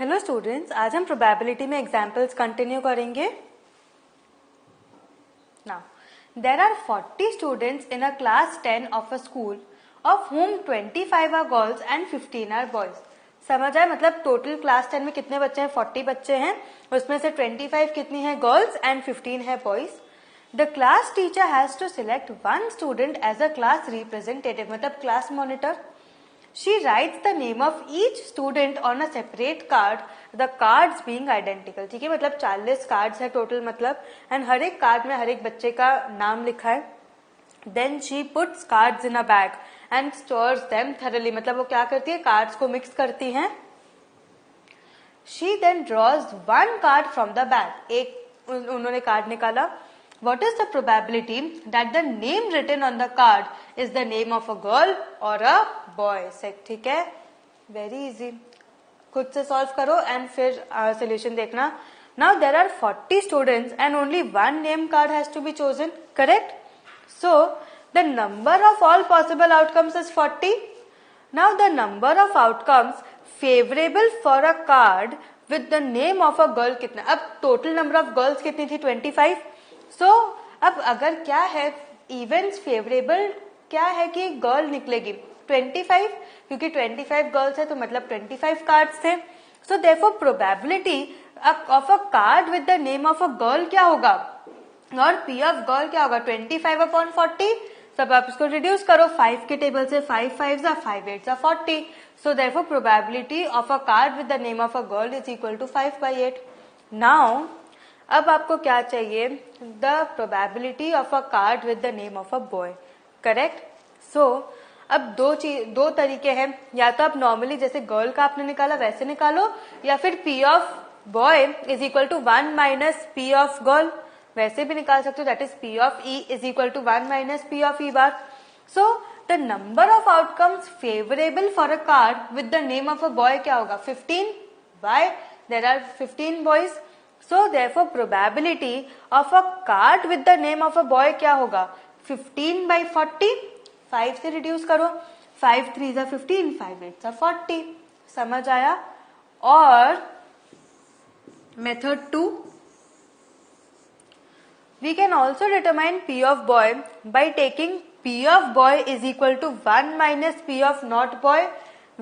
Hello students, आज हम probability में एग्जाम्पल्स कंटिन्यू करेंगे. Now there are 40 students in a class 10 of a school of whom 25 are girls and 15 are boys. समझ आए? मतलब total class 10 में कितने बच्चे हैं? 40 बच्चे हैं. उसमें से 25 कितनी है? गर्ल्स एंड 15 है boys. The class teacher has to select one student as a class representative, मतलब class monitor. She writes the name of each student on a separate card, the cards being identical. ठीक है, मतलब 40 cards है total, मतलब and हर एक card में हर एक बच्चे का नाम लिखा है. Then she puts cards in a bag and stores them thoroughly. मतलब वो क्या करती है? कार्ड्स को मिक्स करती हैं. She then draws one card from the bag. एक उन्होंने कार्ड निकाला. What is the probability that the name written on the card is the name of a girl or a boy? ठीक है, very easy. खुद से solve करो and फिर solution देखना. Now there are 40 students and only one name card has to be chosen. Correct? So the number of all possible outcomes is 40. Now the number of outcomes favorable for a card with the name of a girl कितना? अब total number of girls कितनी थी? 25. So, अब अगर क्या है events favourable, क्या है कि गर्ल निकलेगी 25, क्योंकि 25 गर्ल्स है तो मतलब 25 कार्ड्स थे. सो therefore probability of a card with the name of a girl क्या होगा, और पी ऑफ गर्ल क्या होगा? 25/40. सब आप इसको रिड्यूस करो 5 के टेबल से. 5 5s are 5 8s are 40. So therefore probability of a card with the name of a girl is equal to 5/8. Now अब आपको क्या चाहिए? The probability of a card with the name of a boy. Correct? So अब दो तरीके हैं. या तो आप नॉर्मली जैसे गर्ल का आपने निकाला वैसे निकालो, या फिर P of boy is equal to 1 minus P of girl, वैसे भी निकाल सकते हो. That is P of E is equal to 1 minus P of E bar. So the number of outcomes favourable for a card with the name of a boy क्या होगा? 15. Why? There are 15 boys. So therefore probability of a card with the name of a boy क्या होगा? 15/40. 5 से reduce करो. 5 3s are 15, 5 8s are 40. समझ आया? और method 2, we can also determine P of boy by taking P of boy is equal to 1 minus P of not boy,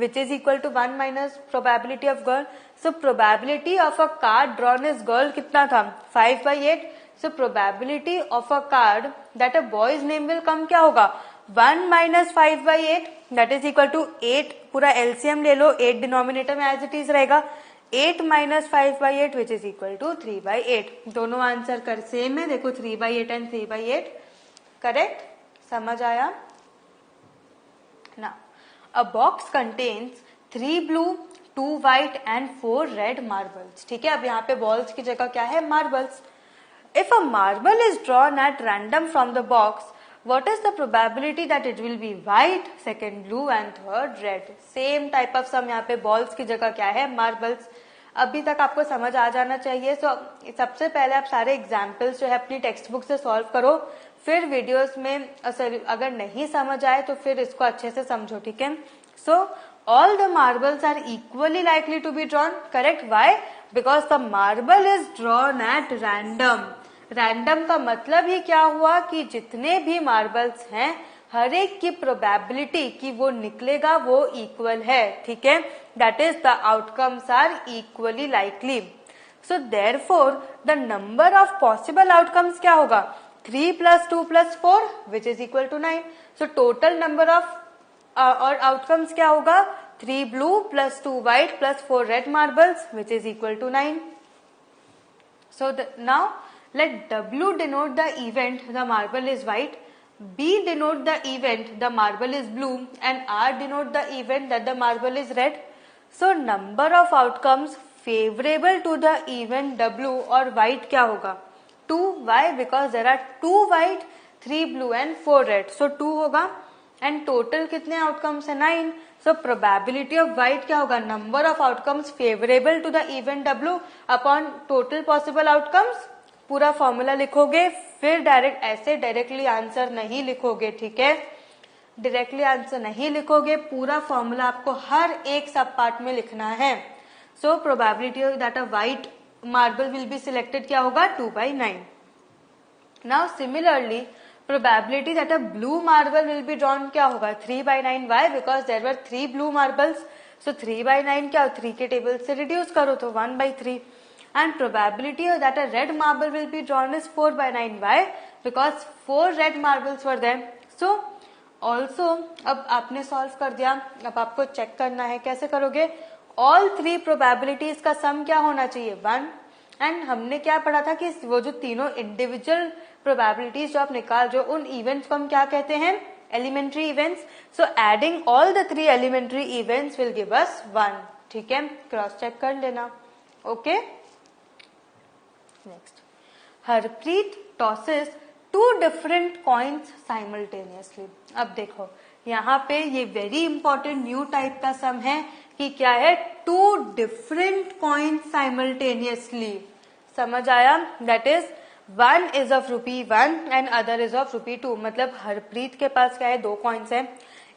which is equal to 1 minus probability of girl. So probability of a card drawn as girl कितना था? 5/8. So probability of a card that a boy's name will come क्या होगा? 1 minus 5/8, that is equal to 8. पूरा LCM ले लो, 8 denominator में as it is रहेगा. 8 minus 5/8 which is equal to 3/8. दोनों answer कर सेम है. देखो 3/8 एंड 3/8. करेक्ट? समझ आया? ना A box contains 3 blue, 2 white and 4 red marbles. ठीक है, अब यहाँ पे balls की जगह क्या है? Marbles. If a marble is drawn at random from the box, what is the probability that it will be white, second blue and third red? Same type of sum यहाँ पे balls की जगह क्या है? Marbles. अभी तक आपको समझ आ जाना चाहिए. सो सबसे पहले आप सारे एग्जाम्पल्स जो है अपनी टेक्स्ट बुक से सॉल्व करो, फिर वीडियोस में अगर नहीं समझ आए तो फिर इसको अच्छे से समझो. ठीक है? So all the marbles are equally likely to be drawn. Correct? Why? Because the marble is drawn at random. Random का मतलब ही क्या हुआ कि जितने भी मार्बल्स हैं हर एक की प्रोबेबिलिटी कि वो निकलेगा वो इक्वल है. ठीक है? That is the outcomes are equally likely. So therefore the number of possible outcomes क्या होगा? 3 + 2 + 4 which is equal to 9. So total number of और आउटकम्स क्या होगा? 3 blue + 2 white + 4 red marbles which is equal to 9. So now let W denote the event the marble is white, B denote the event the marble is blue and R denote the event that the marble is red. So number of outcomes favorable to the event W और white क्या होगा? 2. Why? Because there are 2 white, 3 blue and 4 red. So 2 होगा. And total कितने outcomes है? 9. So probability of white क्या होगा? Number of outcomes favourable to the event W upon total possible outcomes. पूरा formula लिखोगे, फिर डायरेक्ट ऐसे डायरेक्टली आंसर नहीं लिखोगे. ठीक है? डायरेक्टली आंसर नहीं लिखोगे, पूरा फॉर्मूला आपको हर एक सब पार्ट में लिखना है. So probability that a white marble will be selected क्या होगा 2/9. Now similarly probability that a blue marble will be drawn क्या होगा 3/9. Why? Because there were 3 blue marbles. So 3/9 क्या 3 के टेबल से रिड्यूस करो तो 1/3. And probability that a red marble will be drawn is 4/9. Why? Because 4 red marbles were there. So also अब आपने solve कर दिया, अब आपको चेक करना है. कैसे करोगे? All 3 probabilities का सम क्या होना चाहिए 1. एंड हमने क्या पढ़ा था कि वो जो तीनों इंडिविजुअल प्रोबेबिलिटीज जो आप निकाल रहे हो उन इवेंट्स को हम क्या कहते हैं elementary events. So adding all the 3 elementary events will give us 1. ठीक है, क्रॉस चेक कर लेना. Okay, next. Harpreet tosses 2 different coins simultaneously. अब देखो यहाँ पे ये वेरी इंपॉर्टेंट न्यू टाइप का सम है कि क्या है 2 डिफरेंट कॉइन्स साइमल्टेनियसली. समझ आया? That is one is of ₹1 and other is of ₹2. मतलब हरप्रीत के पास क्या है 2 कॉइन्स है.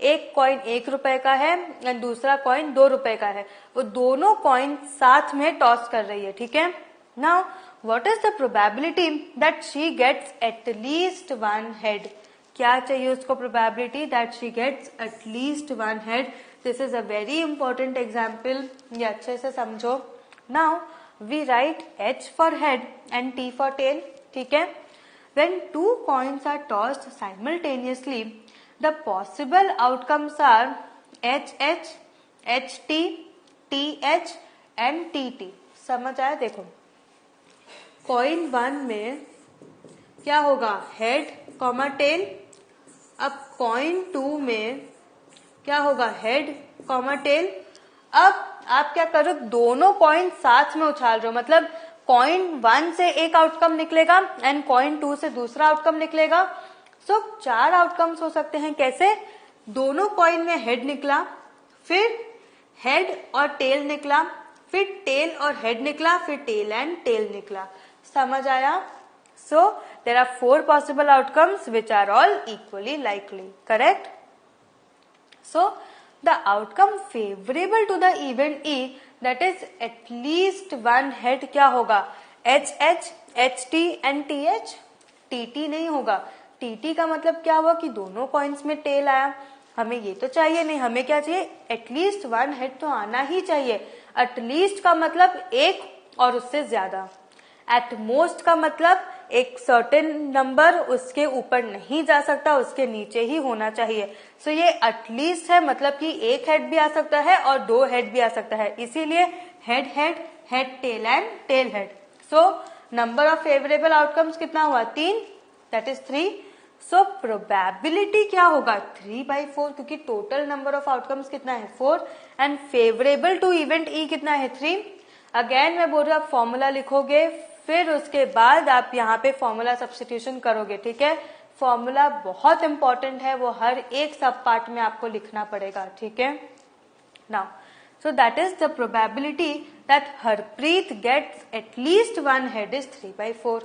एक कॉइन ₹1 का है एंड दूसरा कॉइन ₹2 का है. वो दोनों कॉइन साथ में टॉस कर रही है. ठीक है. Now what is the probability that she gets at least 1 head. क्या चाहिए उसको probability that she gets at least 1 head. This is a very important example. ये अच्छे से समझो. Now we write H for head and T for tail. ठीक है. When 2 coins are tossed simultaneously, the possible outcomes are HH, HT, TH and TT. समझ आया? देखो coin 1 में क्या होगा हेड कॉमा टेल. अब कॉइन 2 में क्या होगा हेड कॉमा टेल. अब आप क्या करो दोनों कॉइन साथ में उछाल रहे हो. मतलब कॉइन 1 से एक आउटकम निकलेगा एंड कॉइन 2 से दूसरा आउटकम निकलेगा. सो 4 आउटकम्स हो सकते हैं. कैसे? दोनों कॉइन में हेड निकला, फिर हेड और टेल निकला, फिर टेल और हेड निकला, फिर टेल एंड टेल निकला. समझ आया? So there are 4 possible outcomes which are all equally likely. Correct. So the outcome favorable to the event E, that is at least 1 head क्या होगा HH, HT and TH. TT नहीं होगा. TT का मतलब क्या हुआ कि दोनों कॉइन्स में टेल आया. हमें ये तो चाहिए नहीं. हमें क्या चाहिए एटलीस्ट 1 हेड तो आना ही चाहिए. एटलीस्ट का मतलब एक और उससे ज्यादा. एट मोस्ट का मतलब एक सर्टेन नंबर उसके ऊपर नहीं जा सकता, उसके नीचे ही होना चाहिए. सो ये एटलीस्ट है मतलब कि एक हेड भी आ सकता है और 2 हेड भी आ सकता है. इसीलिए head head head tail and tail head. So number of favourable outcomes कितना हुआ 3, दैट इज 3. सो प्रोबेबिलिटी क्या होगा 3/4 क्योंकि टोटल नंबर ऑफ आउटकम्स कितना है 4 and favourable to event E कितना है 3. अगेन मैं बोल रही हूँ आप फॉर्मूला लिखोगे फिर उसके बाद आप यहाँ पे फॉर्मूला सब्स्टिट्यूशन करोगे. ठीक है. फॉर्मूला बहुत इंपॉर्टेंट है, वो हर एक सब पार्ट में आपको लिखना पड़ेगा. ठीक है. Now so that is the probability that Harpreet gets at least 1 head is 3/4.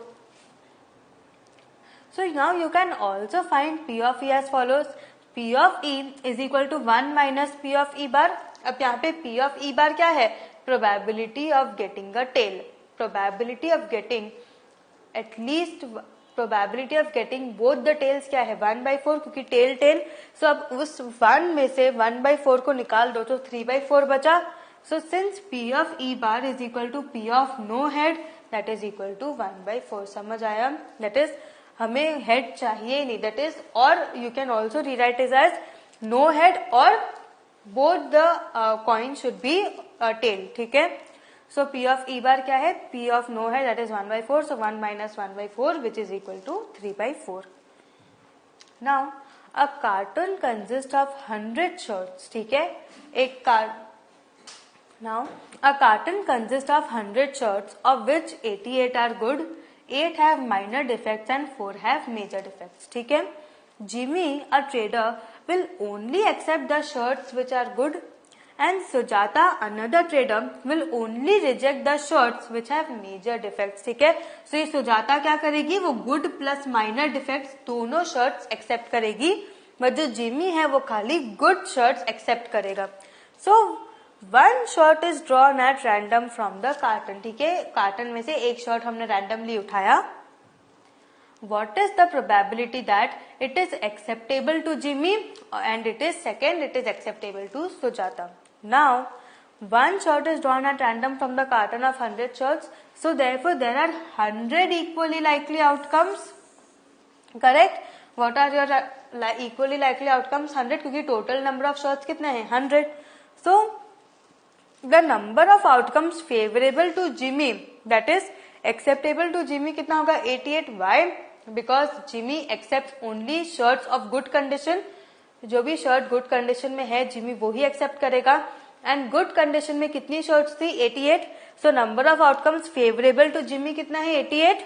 So now you can also find P of E as follows. P of E is equal to 1 minus P of E bar. अब यहाँ पे P of E bar क्या है? Probability of getting a tail. Probability of getting at least probability of getting both the tails क्या है 1/4 क्योंकि tell tell. सो अब उस 1 में से 1/4 को निकाल दो तो 3/4 बचा. So since P of E bar is equal to P of no head that is equal to 1/4. समझ आया? That is हमें हेड चाहिए नहीं. दैट इज और you can also rewrite is as no head और both the coin should be tail. ठीक है. सो P of E bar क्या है? P of no head that is 1/4. So 1 minus 1/4 which is equal to 3/4. Now a carton consists of 100 shirts. ठीक है. Now a carton consists of 100 shirts of which 88 are good, 8 have minor defects and 4 have major defects. ठीक है. Jimmy, a trader, will only accept the shirts which are good and Sujata, another trader, will only reject the shirts which have major defects. ठीक है. So ये सुजाता क्या करेगी? वो good plus minor defects दोनों shirts accept करेगी, but जो Jimmy है वो खाली good shirts accept करेगा. So one shot is drawn at random from the carton, ठीक है, कार्टन में से एक शॉट हमने रैंडमली उठाया. What is the probability that it is acceptable to Jimmy and it is acceptable to Sujata? Now, one shot is drawn at random from the carton of 100 shots. So therefore, there are 100 equally likely outcomes. Correct? What are your equally likely outcomes? 100, क्योंकि total number of shots कितने हैं? 100. So the number of outcomes favorable to Jimmy, that is acceptable to Jimmy, कितना होगा? 88. Why? Because Jimmy accepts only shirts of good condition. जो भी shirt good condition में है Jimmy वो ही एक्सेप्ट करेगा. एंड गुड कंडीशन में कितनी शर्ट्स थी? 88. So number of outcomes favourable to Jimmy कितना है? 88.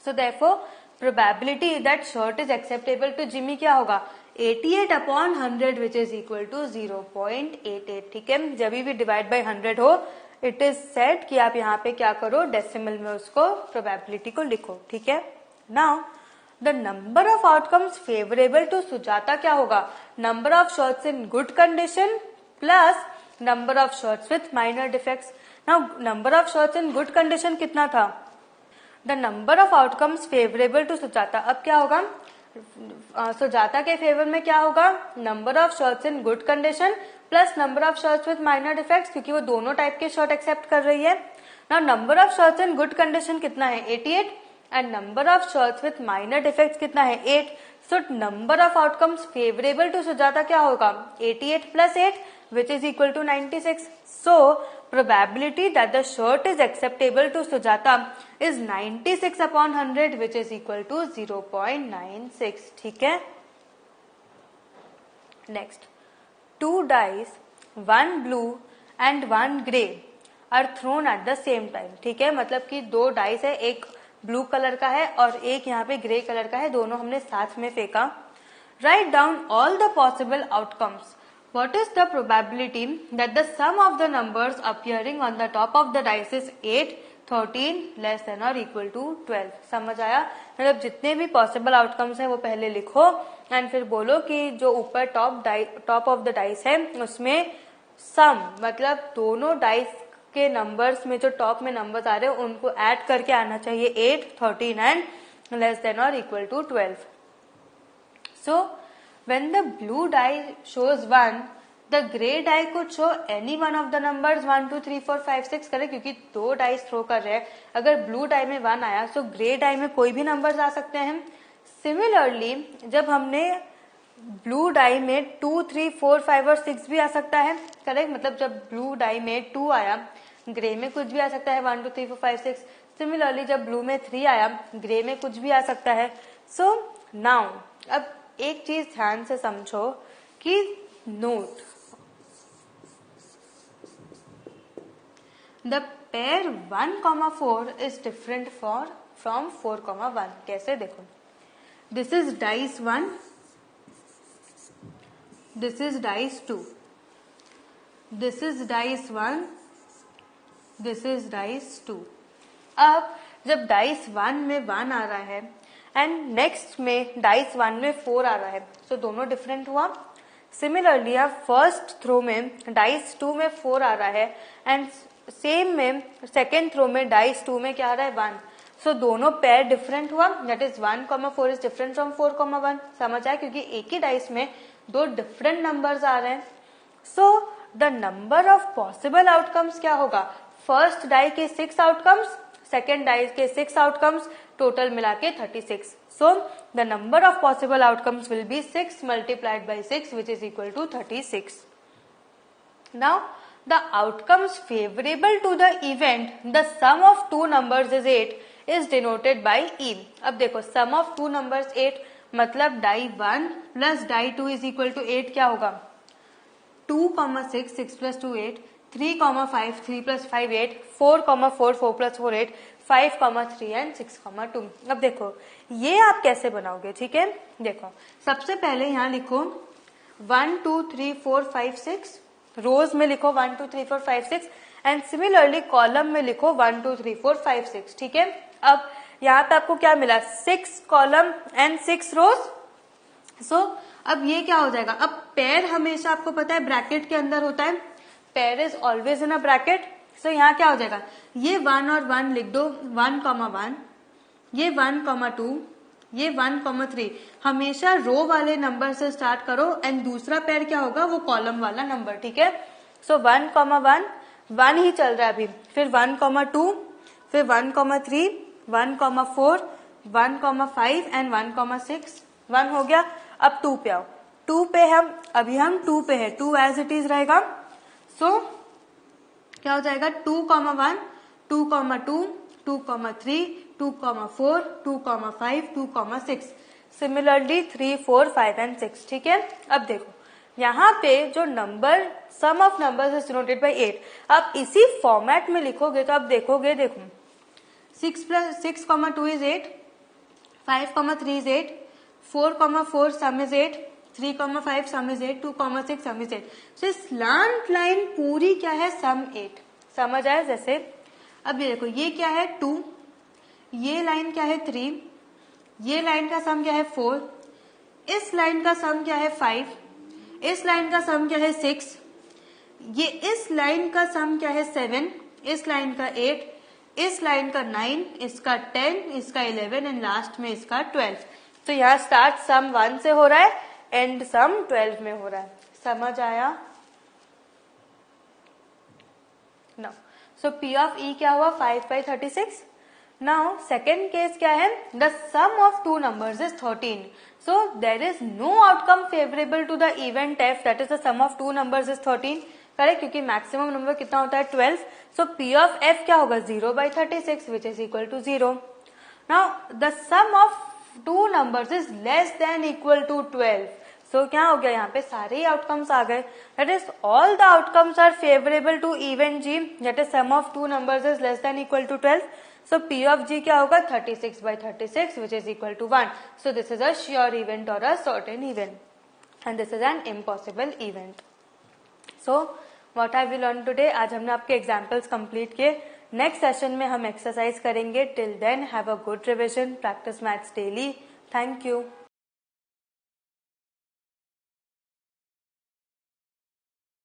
So therefore probability that shirt is acceptable to Jimmy क्या होगा? 88 upon 100 which is equal to 0.88. ठीक है, जब भी डिवाइड बाय 100 हो इट इज सेड कि आप यहाँ पे क्या करो, डेसिमल में उसको प्रोबेबिलिटी को लिखो. ठीक है. Now the number of outcomes favourable to Sujata क्या होगा? Number of shots in good condition plus number of shots with minor defects. Now number of shots in good condition कितना था? The number of outcomes favourable to Sujata. अब क्या होगा? सुजाता के favour में क्या होगा? Number of shots in good condition plus number of shots with minor defects, क्योंकि वो दोनों टाइप के शॉट एक्सेप्ट कर रही है. Now number of shots in good condition कितना है? 88. And number of shots with minor defects कितना है? 8. So number of outcomes favourable to Sujata क्या होगा? 88 plus 8 which is equal to 96. So probability that the shirt is acceptable to Sujata is 96 upon 100 which is equal to 0.96. ठीक है. Next, 2 dice, 1 blue and 1 grey are thrown at the same time. ठीक है, मतलब कि 2 dice है, एक blue colour का है और एक यहाँ पे ग्रे कलर का है, दोनों हमने साथ में फेंका. Write down all the possible outcomes. What is the probability that the sum of the numbers appearing on the top of the dice is 8, 13, less than or equal to 12? समझ आया? मतलब जितने भी पॉसिबल आउटकम्स है वो पहले लिखो and फिर बोलो कि जो ऊपर टॉप ऑफ द डाइस है उसमें सम, मतलब दोनों डाइस के नंबर्स में जो टॉप में नंबर्स आ रहे हैं उनको ऐड करके आना चाहिए 8, 13 एंड लेस देन और equal to 12. So when the blue die shows 1, the grey die could show any one of the numbers 1, 2, 3, 4, 5, 6 करें, क्योंकि 2 डाइस थ्रो कर रहे हैं. अगर ब्लू डाई में 1 आया तो ग्रे डाई में कोई भी नंबर्स आ सकते हैं. सिमिलरली जब हमने ब्लू डाई में 2, 3, 4, 5 और 6 भी आ सकता है. करेक्ट, मतलब जब ब्लू डाई में 2 आया ग्रे में कुछ भी आ सकता है, 1, 2, 3, 4, 5, 6. सिमिलरली जब ब्लू में 3 आया ग्रे में कुछ भी आ सकता है. सो नाउ अब एक चीज ध्यान से समझो कि note the pair 1,4 is different from 4,1. कैसे? देखो, this is dice 1, this is dice 2, this is dice 1, this is dice 2. अब जब डाइस 1 में 1 आ रहा है एंड नेक्स्ट में डाइस 1 में 4 आ रहा है, तो दोनों डिफरेंट हुआ. सिमिलरली अब फर्स्ट थ्रो में डाइस 2 में 4 आ रहा है एंड सेम में सेकेंड थ्रो में डाइस 2 में क्या आ रहा है? 1. सो दोनों पेयर डिफरेंट हुआ. That is 1,4 is different from 4,1. समझ आया? क्योंकि एक ही डाइस में 2 डिफरेंट नंबर्स आ रहे हैं. सो the number of possible outcomes क्या होगा? फर्स्ट डाई के 6 आउटकम्स, सेकेंड डाई के 6 आउटकम्स, टोटल मिला के 36. सो the number of possible outcomes will be 6 multiplied by 6 which is equal to 36. Now the outcomes favorable to the event, the sum of 2 numbers is 8 is denoted by E. अब देखो sum of 2 numbers 8 मतलब die 1 plus die 2 is equal to 8 क्या होगा? 2,6, 6 plus 2 8, 3,5, 3 plus 5 8, 4,4, 4 plus 4 8, 5,3 and 6,2. अब देखो ये आप कैसे बनाओगे? ठीक है, देखो सबसे पहले यहाँ लिखो 1, 2, 3, 4, 5, 6. रोज में लिखो 1, 2, 3, 4, 5, 6 एंड सिमिलरली कॉलम में लिखो 1, 2, 3, 4, 5, 6. ठीक है, अब यहाँ पे आपको क्या मिला? 6 कॉलम एंड 6 रोज. सो अब ये क्या हो जाएगा, अब पेयर हमेशा आपको पता है ब्रैकेट के अंदर होता है, pair is always in a bracket. So यहाँ क्या हो जाएगा, ये 1 और 1 लिख दो, 1,1, ये 1,2, ये 1,3, हमेशा रो वाले नंबर से स्टार्ट करो एंड दूसरा पेयर क्या होगा, वो कॉलम वाला नंबर, ठीक है। सो 1,1 1 ही चल रहा है अभी, फिर 1,2, फिर 1,3, 1,4, 1,5 एंड 1,6, 1 हो गया। अब 2 पे आओ, 2 पे हम अभी हम 2 पे है, 2 एज इट इज रहेगा। सो क्या हो जाएगा, 2,1, 2,2, 2,3, 2,4, 2,5, 2,6, सिमिलरली 3, 4, 5 एंड 6, ठीक है। अब देखो यहाँ पे जो number sum of numbers is denoted by 8, आप इसी फॉर्मेट में लिखोगे तो आप देखोगे, देखो 6,2 is 8, 5,3 is 8, 4,4 some is 8, 3,5 some is 8, 2,6 some is 8। So slant line पूरी क्या है, सम 8, समझ आया जैसे। अब ये देखो ये क्या है 2, ये लाइन क्या है 3, ये लाइन का सम क्या है 4, इस लाइन का सम क्या है 5, इस लाइन का सम क्या है 6, ये इस लाइन का सम क्या है 7, इस लाइन का 8, इस लाइन का 9, इसका 10, इसका 11 एंड लास्ट में इसका 12। तो यहाँ स्टार्ट सम 1 से हो रहा है, एंड सम 12 में हो रहा है, समझ आया ना। सो P ऑफ E क्या हुआ, 5/36। नाउ सेकेंड केस क्या है, the sum of two numbers is 13, so there is no outcome favourable to the event F, that is the sum of two numbers is 13, correct, क्योंकि maximum number कितना होता है 12। So P of F क्या होगा, 0/36 which is equal to 0। Now the sum of two numbers is less than equal to 12, so क्या हो गया, यहाँ पे सारे ही आउटकम्स आ गए, that is all the outcomes are favourable to event G, that is sum of two numbers is less than equal to 12। So P of G क्या होगा, 36/36 which is equal to 1। So this is a sure event और a certain event and this is an impossible event. So what have we learn today, आज हमने आपके examples complete किए, next session में हम exercise करेंगे। Till then have a good revision, practice maths daily. Thank you.